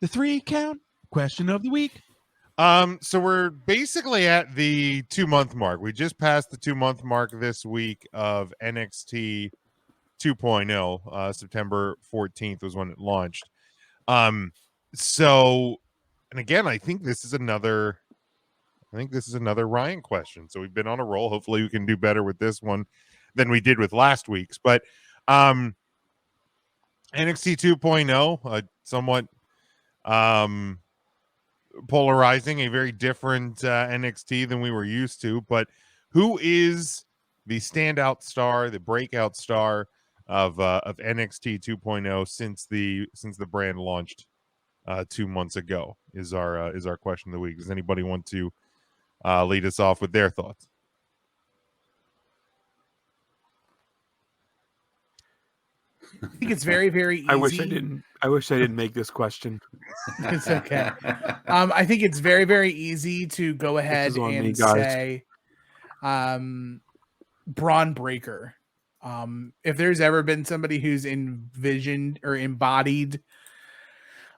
The 3 count question of the week. So we're basically at the 2-month mark. We just passed the 2-month mark this week of NXT 2.0. September 14th was when it launched. So, and again, I think this is another Ryan question. So we've been on a roll. Hopefully we can do better with this one than we did with last week's. But NXT 2.0, somewhat polarizing, a very different NXT than we were used to. But who is the standout star, the breakout star of NXT 2.0 since the brand launched 2 months ago? Is our question of the week. Does anybody want to lead us off with their thoughts? I think it's very, very easy. I wish I didn't make this question. It's okay. I think it's very, very easy to go ahead and say Braun Breaker. If there's ever been somebody who's envisioned or embodied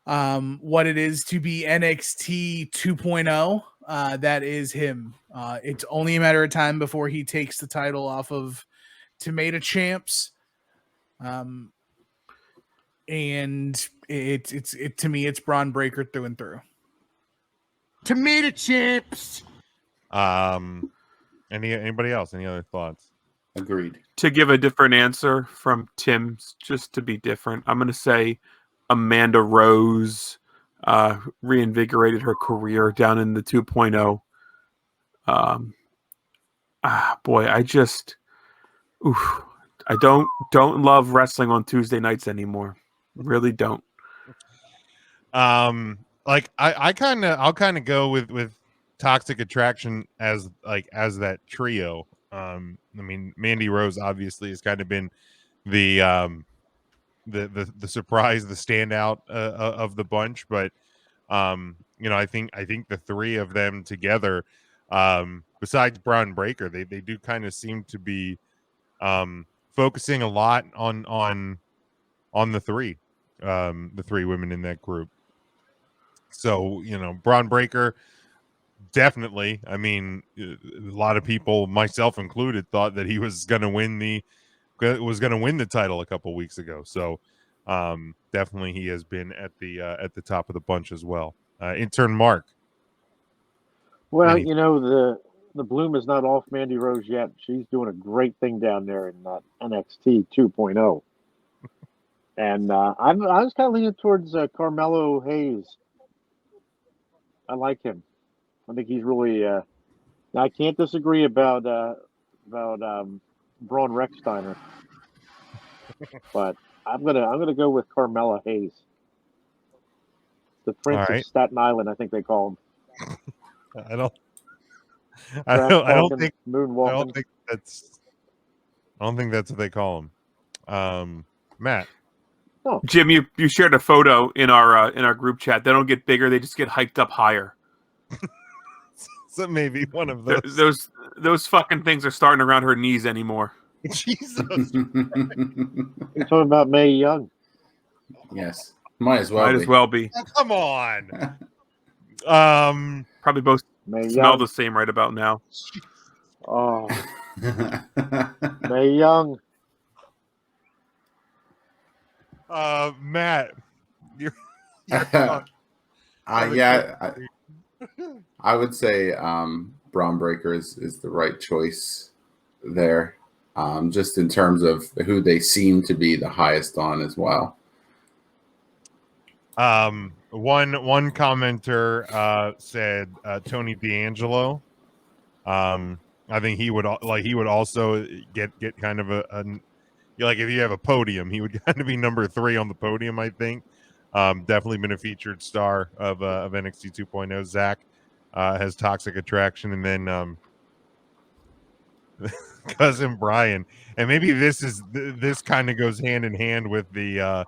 what it is to be NXT 2.0, that is him. It's only a matter of time before he takes the title off of Tomato Champs. And it's to me, it's Braun Breaker through and through. Tomato Chips. Anybody else? Any other thoughts? Agreed. To give a different answer from Tim's, just to be different, I'm going to say Amanda Rose reinvigorated her career down in the 2.0. Boy, I don't love wrestling on Tuesday nights anymore. Really don't. Like I'll kind of go with Toxic Attraction as that trio. I mean, Mandy Rose obviously has kind of been the surprise, the standout of the bunch, but I think the three of them together, besides Braun Breaker, they do kind of seem to be focusing a lot on the three women in that group. So, Braun Breaker, definitely. I mean, a lot of people, myself included, thought that he was going to win the title a couple weeks ago. So, definitely he has been at the top of the bunch as well. Intern Mark. Well, the bloom is not off Mandy Rose yet. She's doing a great thing down there in NXT 2.0. And I was kind of leaning towards Carmelo Hayes. I like him. I think he's really. Now I can't disagree about Braun Rechsteiner, but I'm gonna go with Carmelo Hayes, the Prince of Staten Island. I think they call him. I don't think that's what they call him. Matt. Oh. Jim, you shared a photo in our group chat. They don't get bigger; they just get hiked up higher. So maybe one of those fucking things are starting around her knees anymore. Jesus. You're talking about Mae Young. Yes, might as well be. Oh, come on. Probably both Mae smell Young. the same right about now. Oh, Mae Young. Matt, I would say Braun Breaker is the right choice there, just in terms of who they seem to be the highest on as well. One commenter said Tony D'Angelo. I think he would also get kind of if you have a podium, he would kind of be number 3 on the podium. I think definitely been a featured star of NXT 2.0. Zach has Toxic Attraction, and then cousin Brian, and maybe this kind of goes hand in hand with the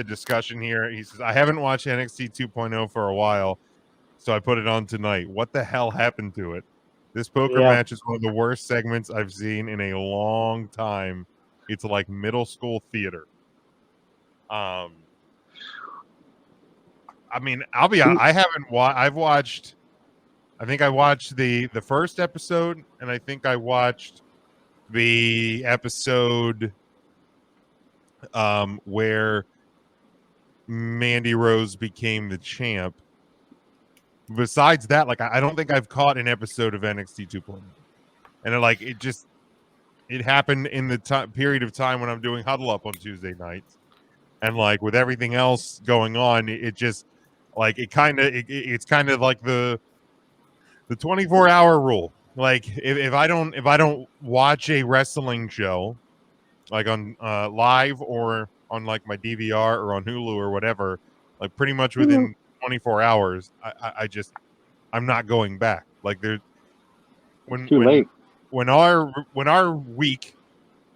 discussion here. He says, I haven't watched NXT 2.0 for a while, so I put it on tonight. What the hell happened to it? This poker match is one of the worst segments I've seen in a long time. It's like middle school theater. I mean, I'll be honest. I haven't watched. I've watched. I think I watched the first episode, and I think I watched the episode where Mandy Rose became the champ. Besides that, like I don't think I've caught an episode of NXT 2.0, and it happened in the period of time when I'm doing Huddle Up on Tuesday nights, and like with everything else going on, it just like it's kind of like the 24-hour rule. Like if I don't watch a wrestling show like on live or on like my DVR or on Hulu or whatever, like pretty much within 24 hours, I'm not going back. Like there's Too late. when our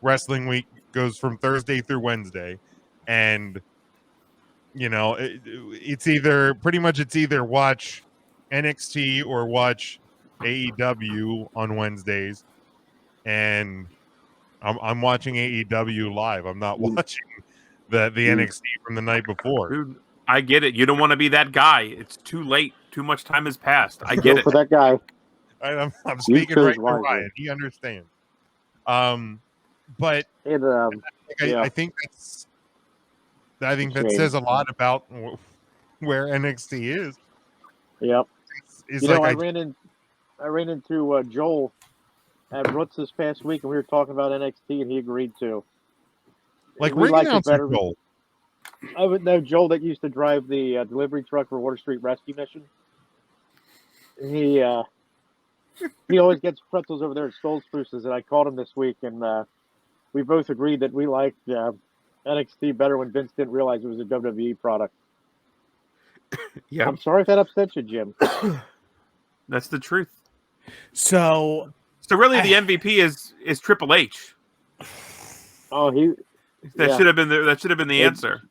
wrestling week goes from Thursday through Wednesday, and it's either watch NXT or watch AEW on Wednesdays, and I'm watching AEW live. I'm not watching the NXT from the night before. Dude, I get it. You don't want to be that guy. It's too late. Too much time has passed. I get Go it. for that guy. I'm speaking chose right to wisely. Ryan. He understands. But And I think that says a lot about where NXT is. yep. It's You know, like I ran into Joel at Roots this past week, and we were talking about NXT, and he agreed to. like we ring like it announcer better. Joel. I would know Joel that used to drive the delivery truck for Water Street Rescue Mission. He always gets pretzels over there at Stoll Spruces, and I called him this week, and we both agreed that we liked NXT better when Vince didn't realize it was a WWE product. Yeah, I'm sorry if that upsets you, Jim. that's the truth. So really, the MVP is Triple H. Oh, That should have been the answer.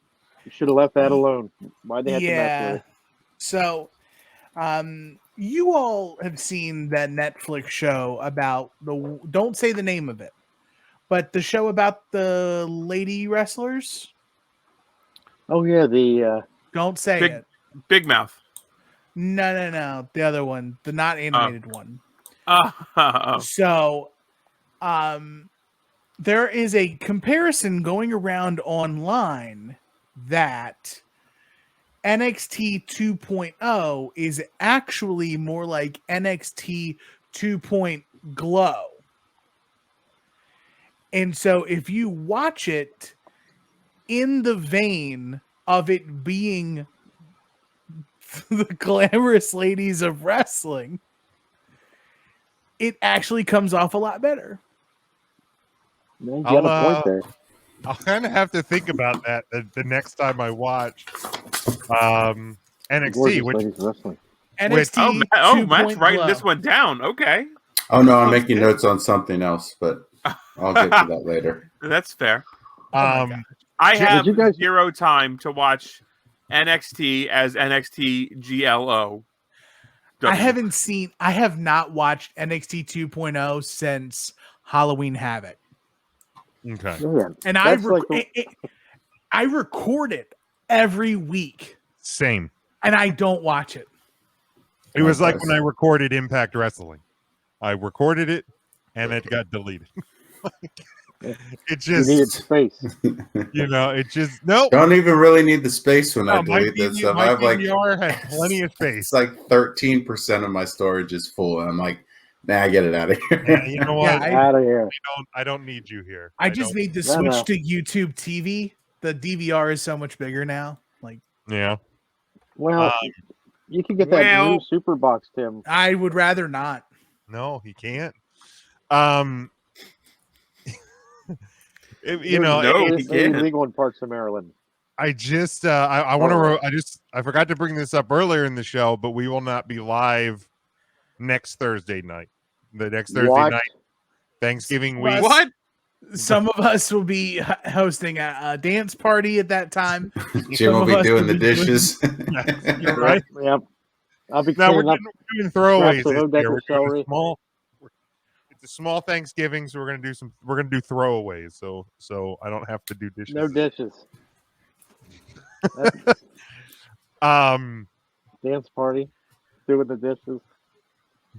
You should have left that alone. Why they had to mess yeah. with it? So you all have seen that Netflix show about don't say the name of it, but the show about the lady wrestlers. Oh yeah, the Don't say it. Big Mouth. No. The other one, the not animated one. Oh. So, there is a comparison going around online that NXT 2.0 is actually more like NXT 2. Glow. And so if you watch it in the vein of it being the glamorous ladies of wrestling, it actually comes off a lot better. you got a point there. I'll kind of have to think about that the next time I watch NXT. Gorgeous Which ladies wrestling. NXT Matt's writing this one down. Okay, Oh no, I'm making notes on something else, but I'll get to that later. that's fair. um, I have you guys- zero time to watch NXT as NXT GLO. I have not watched NXT 2.0 since Halloween Havoc. okay. Man, And I that's like I record it every week Same. and I don't watch it. It was like when I recorded Impact Wrestling. I recorded it and it got deleted. It you just, needed space. it just nope. Don't even really need the space when I No, my delete this stuff. I my have like DVR had plenty of space. it's like 13% of my storage is full, and I'm like, nah, get it out of here. Yeah, you know what? Yeah, Out of here. I don't need you here. I just made the No, switch no. to YouTube TV. The DVR is so much bigger now. Like Yeah. Well, you can get that new super box, Tim. I would rather not. No, he can't. It's can't. illegal in parts of Maryland. I just I want to I forgot to bring this up earlier in the show, but we will not be live next Thursday night. The next Thursday What? night, Thanksgiving week. What? Some of us will be hosting a dance party at that time. Jim will Some be of us doing will the be doing- dishes. You're right. Yep. I'll be Now we're cleaning up. doing throwaways. scraps of This year. Odecker We're doing celery. it's a small Thanksgiving, so we're gonna do throwaways. So I don't have to do dishes. No dishes. Dance party, doing the dishes.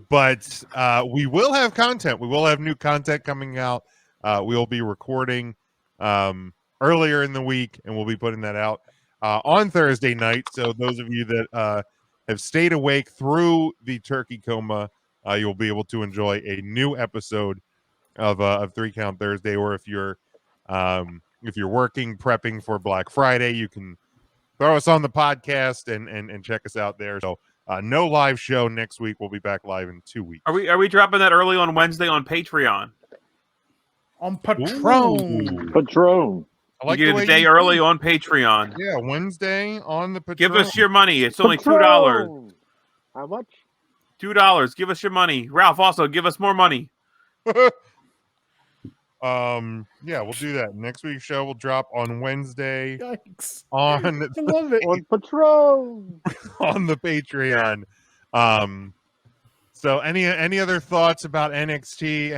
But we will have content. We will have new content coming out. We'll be recording earlier in the week, and we'll be putting that out on Thursday night. So those of you that have stayed awake through the turkey coma, you'll be able to enjoy a new episode of 3 Count Thursday. Or if you're working, prepping for Black Friday, you can throw us on the podcast and check us out there. So no live show next week. We'll be back live in 2 weeks. Are we dropping that early on Wednesday on Patreon? On Patron. Ooh. Patron. I like you the get way a day you early think. on Patreon. Yeah, Wednesday on the Patron. Give us your money. It's only $2. Patron! How much? $2. Give us your money. Ralph, also give us more money. Yeah, we'll do that. Next week's show will drop on Wednesday Yikes. on I love it. On Patron. on the Patreon. So any other thoughts about NXT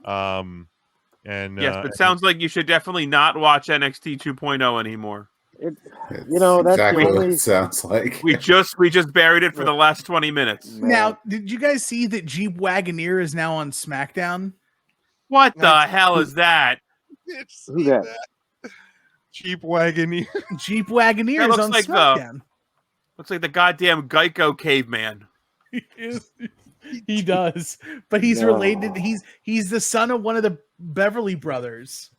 2.0? And Yes, it sounds like you should definitely not watch NXT 2.0 anymore. It, It's that's exactly the what only. it sounds like. We just buried it for the last 20 minutes. Now, did you guys see that Jeep Wagoneer is now on SmackDown? What the hell is that? Who's that? Cheap Wagoneer. Jeep Wagoneer That is looks on like SmackDown. Looks like the goddamn Geico caveman. He does, but he's No. related. He's the son of one of the Beverly brothers.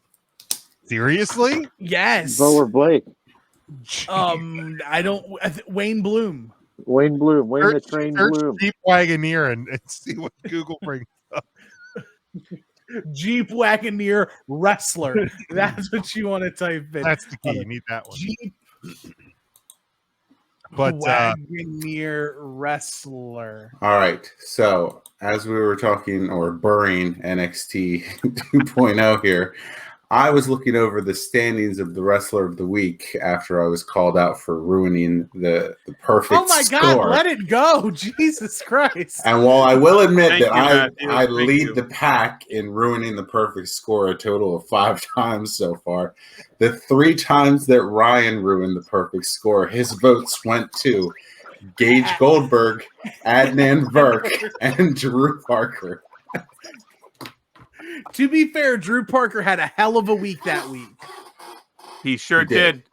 Seriously? Yes. Bower Blake. I don't. Wayne Bloom. Wayne Bloom. Wayne the Train Search Bloom. Cheap Wagoneer and see what Google brings. Jeep Wagoneer wrestler. That's what you want to type in. That's the key. You need that one. Jeep But Wagoneer wrestler. All right. So as we were talking or burying NXT 2.0 here, I was looking over the standings of the Wrestler of the Week after I was called out for ruining the perfect Oh my God! score. Let it go, Jesus Christ! And while I will admit Thank that you, Matthew. I Thank lead you. the pack in ruining the perfect score a total of 5 times so far, the 3 times that Ryan ruined the perfect score, his votes went to Gage Goldberg, Adnan Virk, and Drew Parker. To be fair, Drew Parker had a hell of a week that week. He sure He did. did.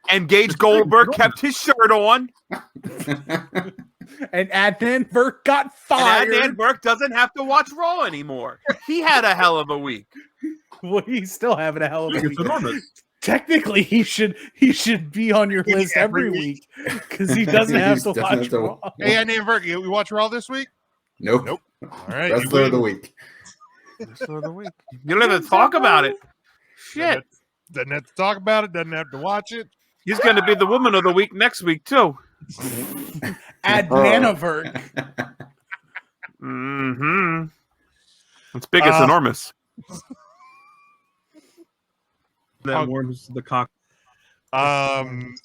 And Gage Goldberg kept his shirt on. And Adnan Virk got fired. And Adnan Burke doesn't have to watch Raw anymore. He had a hell of a week. Well, he's still having a hell of a week. It's enormous. Technically, he should be on your list every week because he doesn't have to Doesn't watch have to- Raw. hey, I named Virk. You watch Raw this week? Nope. Nope. All right. Wrestler of the Week. Wrestler of the week. You don't have to talk about it. Shit. Doesn't have to talk about it. Doesn't have to watch it. He's going to be the woman of the week next week, too. Adnan Virk. Mm-hmm. It's big, it's enormous. That warms the cock. Um,